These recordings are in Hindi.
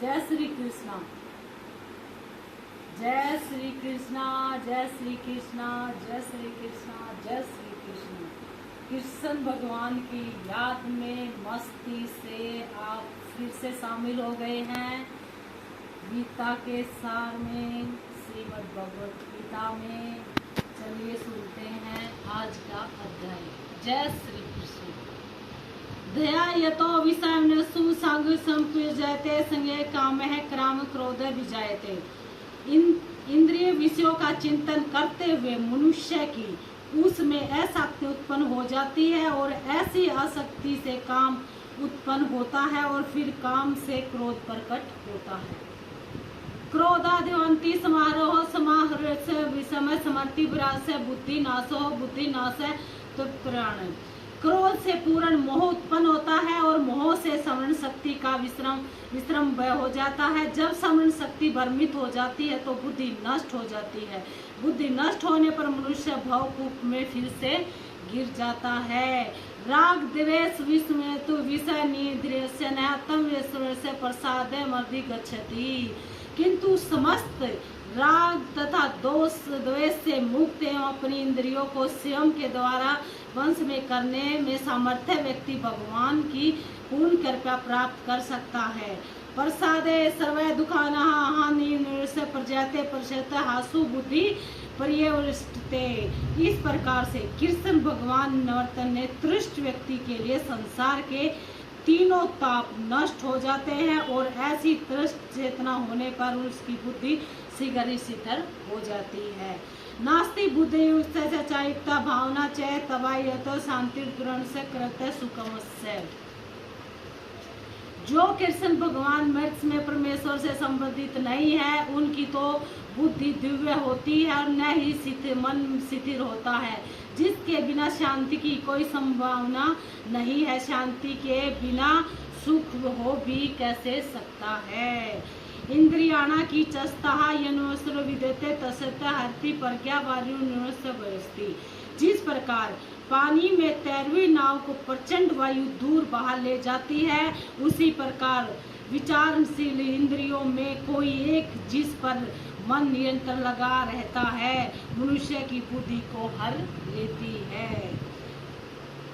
जय श्री कृष्णा, जय श्री कृष्णा, जय श्री कृष्णा, जय श्री कृष्णा, जय श्री कृष्णा। कृष्ण भगवान की याद में मस्ती से आप फिर से शामिल हो गए हैं गीता के सार में, श्रीमद् भगवत गीता में। चलिए सुनते हैं आज का अध्याय। जय श्री कृष्ण। ध्यायतो विषयेषु संग संप्रजायते संगे कामः क्राम क्रोध विजायते। इंद्रिय विषयों का चिंतन करते हुए मनुष्य की उसमें आसक्ति उत्पन्न हो जाती है और ऐसी आसक्ति से काम उत्पन्न होता है और फिर काम से क्रोध प्रकट होता है। क्रोधाधिवंती समारोह समाहृत से विषम समर्ति विरास से बुद्धि नाशो बुद्धि नाश है तो प्राण। क्रोध से पूर्ण मोह उत्पन्न होता है और मोह से स्मरण शक्ति का विश्रम हो जाता है। जब स्मरण शक्ति भ्रमित हो जाती है तो बुद्धि नष्ट हो जाती है। बुद्धि नष्ट होने पर मनुष्य भवकूप में फिर से गिर जाता है। राग द्वेष विषय निद्रेश्य नहतम से प्रसाद मर्दी गच्छति। किंतु समस्त राग तथा दोष द्वेष से मुक्त एवं अपनी इंद्रियों को स्वयं के द्वारा वंश में करने में सामर्थ्य व्यक्ति भगवान की पूर्ण कृपा प्राप्त कर सकता है। प्रसादे सर्वै दुखाना हानि से प्रजाते प्रशत हासु बुद्धि पर्यवृष्टते। इस प्रकार से कृष्ण भगवान नवर्तन ने तृष्ट व्यक्ति के लिए संसार के तीनों ताप नष्ट हो जाते हैं और ऐसी तृष्ट चेतना होने पर उसकी बुद्धि शीघ्र ही शिथिल हो जाती है। नास्ति बुद्धि युक्त चायुक्ता भावना चय तबायत शांति ग्रहण से कृत्य सुखमस्य। जो कृष्ण भगवान मृत में परमेश्वर से संबंधित नहीं है उनकी तो बुद्धि दिव्य होती है और न ही मन शिथिल होता है। जिसके बिना शांति की कोई संभावना नहीं है, शांति के बिना सुख हो भी कैसे सकता है। इंद्रियाणा की चस्तः यनुस्र विदते तसत हरति प्रज्ञा वायु बरसती। जिस प्रकार पानी में तैरवी नाव को प्रचंड वायु दूर बाहर ले जाती है, उसी प्रकार विचारशील इंद्रियों में कोई एक जिस पर मन निरंतर लगा रहता है मनुष्य की बुद्धि को हर लेती है।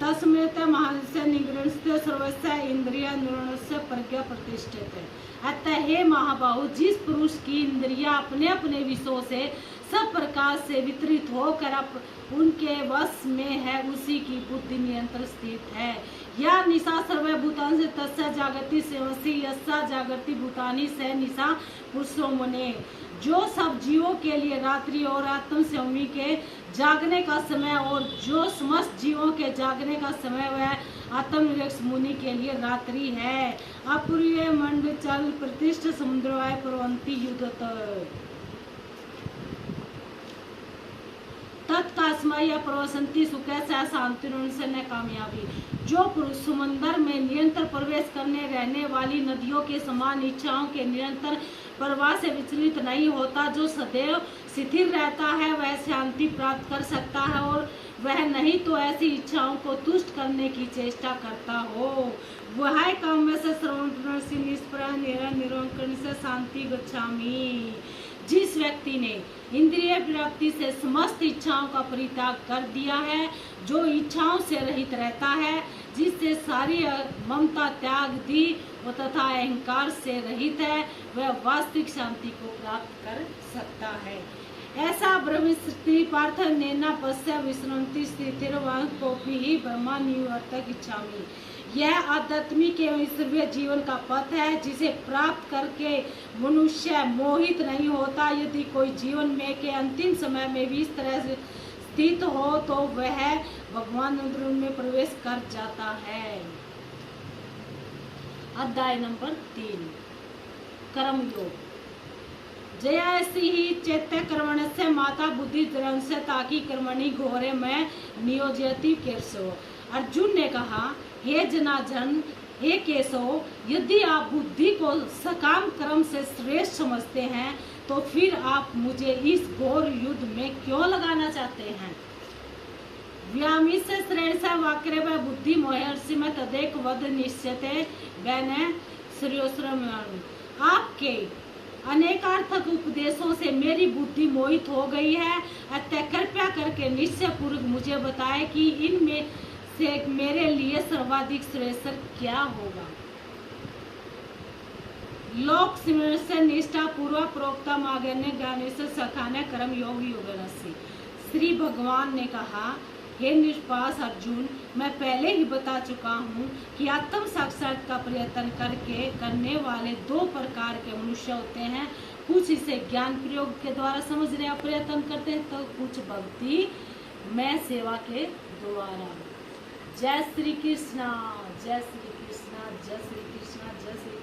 तस्मेत महर्षि निगृणस्य सर्वस्य इंद्रिय निरणस्य प्रज्ञा प्रतिष्ठित। अतः हे महाबाहु, जिस पुरुष की इंद्रियां अपने अपने विषयों से सब प्रकार से वितरित होकर उनके वश में है उसी की बुद्धि नियंत्रण स्थित है। या निशा सर्वभूतानि से तस्य जागृति सेवसी यस्सा जागृति भूतानि से निशा पुरुषो मुने। जो सब जीवों के लिए रात्रि और आत्म संयमी के जागने का समय और जो समस्त जीवों के जागने का समय वह आत्मनिरीक्ष मुनि के लिए रात्रि है। अपूर्य मंड चल प्रतिष्ठ समुद्रवाय प्रवंती युद्धत तत्कास्मय प्रवसंती सुख से शांति से न कामयाबी। जो पुरुष समंदर में निरंतर प्रवेश करने रहने वाली नदियों के समान इच्छाओं के निरंतर प्रवाह से विचलित नहीं होता, जो सदैव शिथिल रहता है, वह शांति प्राप्त कर सकता है और वह नहीं तो ऐसी इच्छाओं को तुष्ट करने की चेष्टा करता हो। वह काम में से श्रवण से निष्प्राण निरंकन से शांति गच्छामि। जिस व्यक्ति ने इंद्रिय प्राप्ति से समस्त इच्छाओं का परित्याग कर दिया है, जो इच्छाओं से रहित रहता है, जिससे सारी ममता त्याग दी तथा अहंकार से रहित है, वह वास्तविक शांति को प्राप्त कर सकता है। ऐसा ब्रह्मस्थिति पार्थ नैना पश्य विश्रांति स्थितिर कोपी ही ब्रह्मा निवर्तक इच्छामि। यह आध्यात्मिक एवं ईश्वरीय जीवन का पथ है जिसे प्राप्त करके मनुष्य मोहित नहीं होता। यदि कोई जीवन में के अंतिम समय में भी इस तरह से स्थित हो तो वह भगवान में प्रवेश कर जाता है। अध्याय नंबर 3 कर्म योग। जयासी ही चैत्य कर्मण से माता बुद्धि द्रंश से ताकि कर्मणि घोरे में नियोजयति केशव। अर्जुन ने कहा, हे जनार्दन, हे केशव, यदि आप बुद्धि को सकाम कर्म से श्रेष्ठ समझते हैं तो फिर आप मुझे इस घोर युद्ध में क्यों लगाना चाहते हैं। व्यामी से श्रेष्ठ वाक्य व बुद्धि मोहर्षि में तदेक वध निश्चते वैन श्रेयोश्रम। आपके अनेकार्थक उपदेशों से मेरी बुद्धि मोहित हो गई है। अतः कृपया करके निश्चय पूर्वक मुझे बताएं कि इनमें से मेरे लिए सर्वाधिक श्रेष्ठ क्या होगा। लोक से निष्ठा पूर्वक प्रोक्ता मागण्य ज्ञान से सखाने कर्म योग योगनस्य। श्री भगवान ने कहा, हे निष्पास अर्जुन, मैं पहले ही बता चुका हूँ कि आत्म साक्षात का प्रयत्न करने वाले दो प्रकार के मनुष्य होते हैं। कुछ इसे ज्ञान प्रयोग के द्वारा समझने का प्रयत्न करते हैं, तो कुछ भक्ति में सेवा के द्वारा। जय श्री कृष्णा, जय श्री कृष्णा, जय श्री कृष्णा, जय श्री